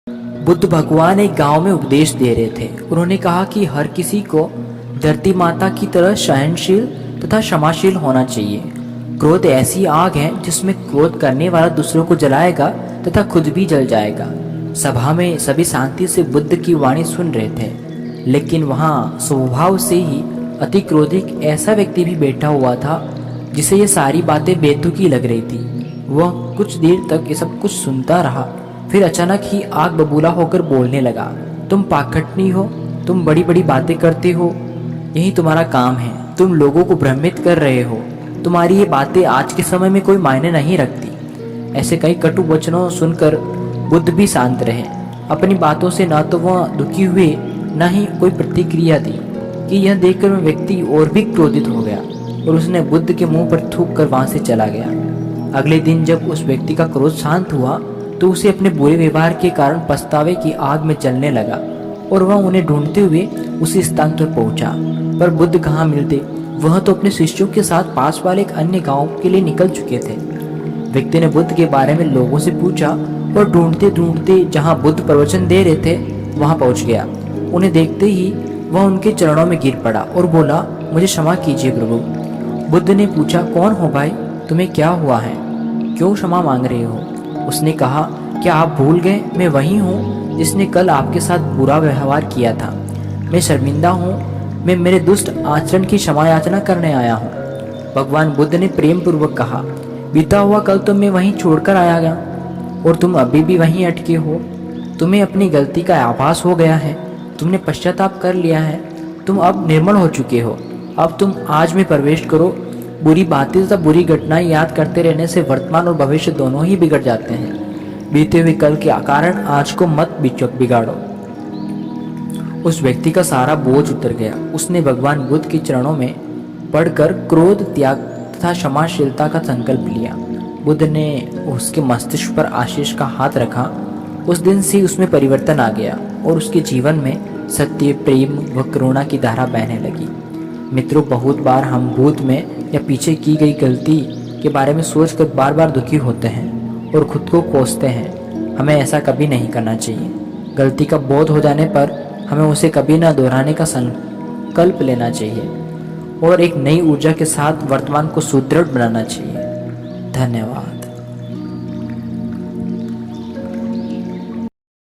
बुद्ध भगवान एक गांव में उपदेश दे रहे थे। उन्होंने कहा कि हर किसी को धरती माता की तरह सहनशील तथा क्षमाशील होना चाहिए। क्रोध ऐसी आग है जिसमें क्रोध करने वाला दूसरों को जलाएगा तथा खुद भी जल जाएगा। सभा में सभी शांति से बुद्ध की वाणी सुन रहे थे, लेकिन वहाँ स्वभाव से ही अति क्रोधिक ऐसा व्यक्ति भी बैठा हुआ था जिसे ये सारी बातें बेतुकी लग रही थी। वह कुछ देर तक ये सब कुछ सुनता रहा, फिर अचानक ही आग बबूला होकर बोलने लगा, तुम पाखंडी हो, तुम बड़ी बड़ी बातें करते हो, यही तुम्हारा काम है, तुम लोगों को भ्रमित कर रहे हो, तुम्हारी ये बातें आज के समय में कोई मायने नहीं रखती। ऐसे कई कटु वचनों सुनकर बुद्ध भी शांत रहे। अपनी बातों से न तो वह दुखी हुए न ही कोई प्रतिक्रिया दी कि यह देखकर वह व्यक्ति और भी क्रोधित हो गया और उसने बुद्ध के मुंह पर थूक कर वहां से चला गया। अगले दिन जब उस व्यक्ति का क्रोध शांत हुआ तो उसे अपने बुरे व्यवहार के कारण पछतावे की आग में जलने लगा और वह उन्हें ढूंढते हुए उसी स्थान पर पहुंचा। पर बुद्ध कहाँ मिलते, वह तो अपने शिष्यों के साथ पास वाले एक अन्य गांव के लिए निकल चुके थे। व्यक्ति ने बुद्ध के बारे में लोगों से पूछा और ढूंढते ढूंढते जहाँ बुद्ध प्रवचन दे रहे थे वहां पहुंच गया। उन्हें देखते ही वह उनके चरणों में गिर पड़ा और बोला, मुझे क्षमा कीजिए प्रभु। बुद्ध ने पूछा, कौन हो भाई, तुम्हें क्या हुआ है, क्यों क्षमा मांग रहे हो? उसने कहा, क्या आप भूल गए मैं वही हूँ जिसने कल आपके साथ बुरा व्यवहार किया था। मैं शर्मिंदा हूँ, मैं मेरे दुष्ट आचरण की क्षमा याचना करने आया हूँ। भगवान बुद्ध ने प्रेम पूर्वक कहा, बीता हुआ कल तो मैं वहीं छोड़कर आया गया और तुम अभी भी वहीं अटके हो। तुम्हें अपनी गलती का आभास हो गया है, तुमने पश्चाताप कर लिया है, तुम अब निर्मल हो चुके हो। अब तुम आज में प्रवेश करो। बुरी बातें तथा बुरी घटनाएं याद करते रहने से वर्तमान और भविष्य दोनों ही बिगड़ जाते हैं। बीते हुए कल के कारण आज को मत बिगाड़ो। उस व्यक्ति का सारा बोझ उतर गया। उसने भगवान बुद्ध के चरणों में पड़कर क्रोध, त्याग तथा क्षमाशीलता का संकल्प लिया। बुद्ध ने उसके मस्तिष्क पर आशीष का हाथ रखा। उस दिन से उसमें परिवर्तन आ गया और उसके जीवन में सत्य, प्रेम व करुणा की धारा बहने लगी। मित्रों, बहुत बार हम भूत में या पीछे की गई गलती के बारे में सोचकर बार बार दुखी होते हैं और खुद को कोसते हैं। हमें ऐसा कभी नहीं करना चाहिए। गलती का बोध हो जाने पर हमें उसे कभी न दोहराने का संकल्प लेना चाहिए और एक नई ऊर्जा के साथ वर्तमान को सुदृढ़ बनाना चाहिए। धन्यवाद।